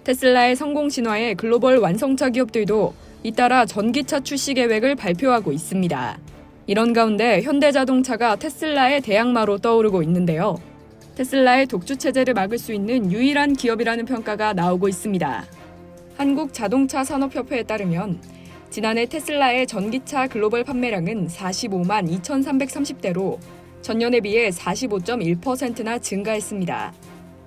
테슬라의 성공 신화에 글로벌 완성차 기업들도 잇따라 전기차 출시 계획을 발표하고 있습니다. 이런 가운데 현대자동차가 테슬라의 대항마로 떠오르고 있는데요. 테슬라의 독주 체제를 막을 수 있는 유일한 기업이라는 평가가 나오고 있습니다. 한국자동차산업협회에 따르면 지난해 테슬라의 전기차 글로벌 판매량은 45만 2,330대로 전년에 비해 45.1%나 증가했습니다.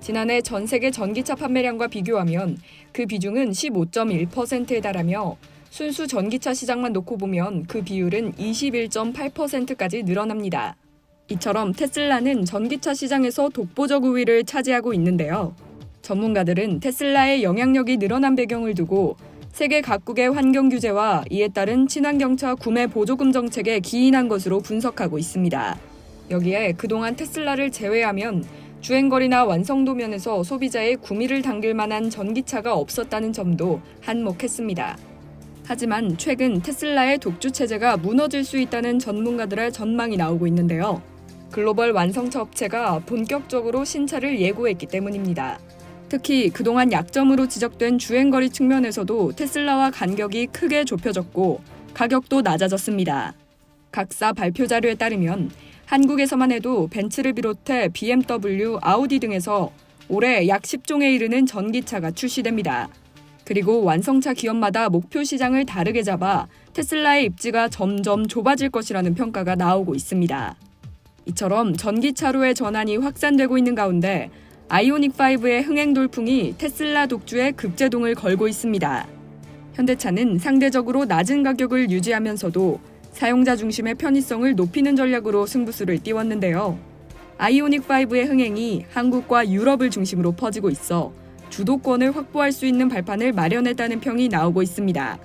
지난해 전 세계 전기차 판매량과 비교하면 그 비중은 15.1%에 달하며 순수 전기차 시장만 놓고 보면 그 비율은 21.8%까지 늘어납니다. 이처럼 테슬라는 전기차 시장에서 독보적 우위를 차지하고 있는데요. 전문가들은 테슬라의 영향력이 늘어난 배경을 두고 세계 각국의 환경 규제와 이에 따른 친환경차 구매 보조금 정책에 기인한 것으로 분석하고 있습니다. 여기에 그동안 테슬라를 제외하면 주행거리나 완성도 면에서 소비자의 구미를 당길 만한 전기차가 없었다는 점도 한몫했습니다. 하지만 최근 테슬라의 독주 체제가 무너질 수 있다는 전문가들의 전망이 나오고 있는데요. 글로벌 완성차 업체가 본격적으로 신차를 예고했기 때문입니다. 특히 그동안 약점으로 지적된 주행거리 측면에서도 테슬라와 간격이 크게 좁혀졌고 가격도 낮아졌습니다. 각사 발표 자료에 따르면 한국에서만 해도 벤츠를 비롯해 BMW, 아우디 등에서 올해 약 10종에 이르는 전기차가 출시됩니다. 그리고 완성차 기업마다 목표 시장을 다르게 잡아 테슬라의 입지가 점점 좁아질 것이라는 평가가 나오고 있습니다. 이처럼 전기차로의 전환이 확산되고 있는 가운데 아이오닉5의 흥행 돌풍이 테슬라 독주에 급제동을 걸고 있습니다. 현대차는 상대적으로 낮은 가격을 유지하면서도 사용자 중심의 편의성을 높이는 전략으로 승부수를 띄웠는데요. 아이오닉5의 흥행이 한국과 유럽을 중심으로 퍼지고 있어 주도권을 확보할 수 있는 발판을 마련했다는 평이 나오고 있습니다.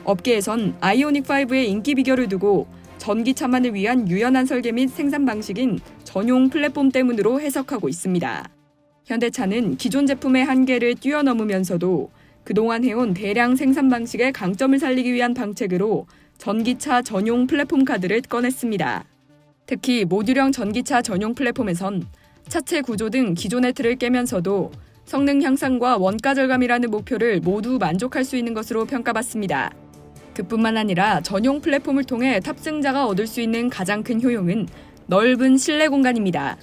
업계에선 아이오닉5의 인기 비결을 두고 전기차만을 위한 유연한 설계 및 생산 방식인 전용 플랫폼 때문으로 해석하고 있습니다. 현대차는 기존 제품의 한계를 뛰어넘으면서도 그동안 해온 대량 생산 방식의 강점을 살리기 위한 방책으로 전기차 전용 플랫폼 카드를 꺼냈습니다. 특히 모듈형 전기차 전용 플랫폼에선 차체 구조 등 기존의 틀을 깨면서도 성능 향상과 원가 절감이라는 목표를 모두 만족할 수 있는 것으로 평가받습니다. 그뿐만 아니라 전용 플랫폼을 통해 탑승자가 얻을 수 있는 가장 큰 효용은 넓은 실내 공간입니다.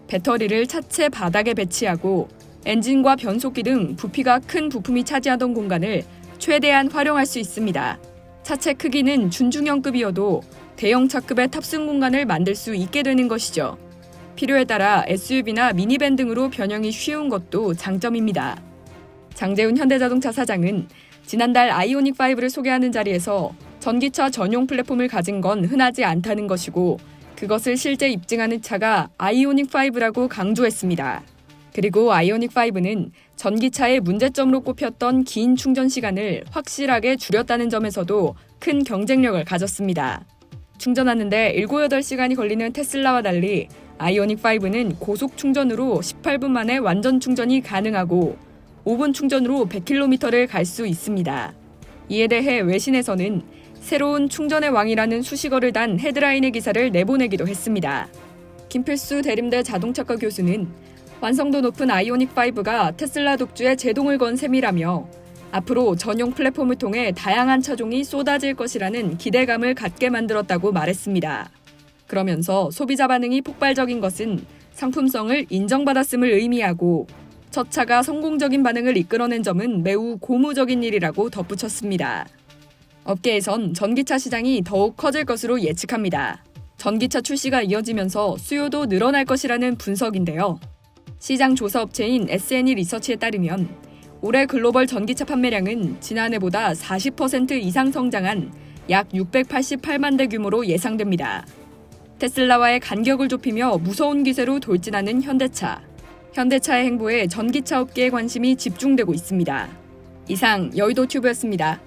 배터리를 차체 바닥에 배치하고 엔진과 변속기 등 부피가 큰 부품이 차지하던 공간을 최대한 활용할 수 있습니다. 차체 크기는 준중형급이어도 대형차급의 탑승 공간을 만들 수 있게 되는 것이죠. 필요에 따라 SUV나 미니밴 등으로 변형이 쉬운 것도 장점입니다. 장재훈 현대자동차 사장은 지난달 아이오닉5를 소개하는 자리에서 전기차 전용 플랫폼을 가진 건 흔하지 않다는 것이고 그것을 실제 입증하는 차가 아이오닉5라고 강조했습니다. 그리고 아이오닉5는 전기차의 문제점으로 꼽혔던 긴 충전 시간을 확실하게 줄였다는 점에서도 큰 경쟁력을 가졌습니다. 충전하는데 7, 8시간이 걸리는 테슬라와 달리 아이오닉5는 고속 충전으로 18분 만에 완전 충전이 가능하고 5분 충전으로 100km를 갈 수 있습니다. 이에 대해 외신에서는 새로운 충전의 왕이라는 수식어를 단 헤드라인의 기사를 내보내기도 했습니다. 김필수 대림대 자동차과 교수는 완성도 높은 아이오닉5가 테슬라 독주에 제동을 건 셈이라며 앞으로 전용 플랫폼을 통해 다양한 차종이 쏟아질 것이라는 기대감을 갖게 만들었다고 말했습니다. 그러면서 소비자 반응이 폭발적인 것은 상품성을 인정받았음을 의미하고 첫 차가 성공적인 반응을 이끌어낸 점은 매우 고무적인 일이라고 덧붙였습니다. 업계에선 전기차 시장이 더욱 커질 것으로 예측합니다. 전기차 출시가 이어지면서 수요도 늘어날 것이라는 분석인데요. 시장 조사 업체인 S&E 리서치에 따르면 올해 글로벌 전기차 판매량은 지난해보다 40% 이상 성장한 약 688만 대 규모로 예상됩니다. 테슬라와의 간격을 좁히며 무서운 기세로 돌진하는 현대차. 현대차의 행보에 전기차 업계의 관심이 집중되고 있습니다. 이상 여의도 튜브였습니다.